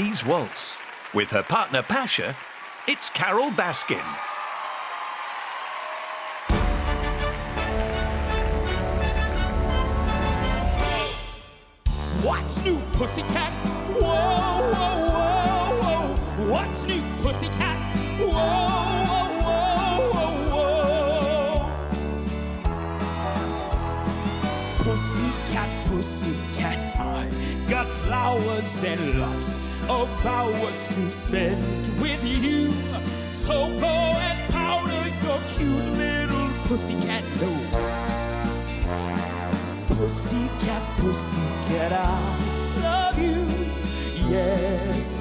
Waltz. With her partner Pasha, it's Carole Baskin. What's new, pussycat? Whoa, whoa, whoa, whoa. What's new, pussycat? Whoa, whoa, whoa, whoa, whoa. Pussycat, pussycat, I got flowers and lots of hours to spend with you. So go and powder your cute little pussycat nose. Pussycat, pussycat, I love you. Yes,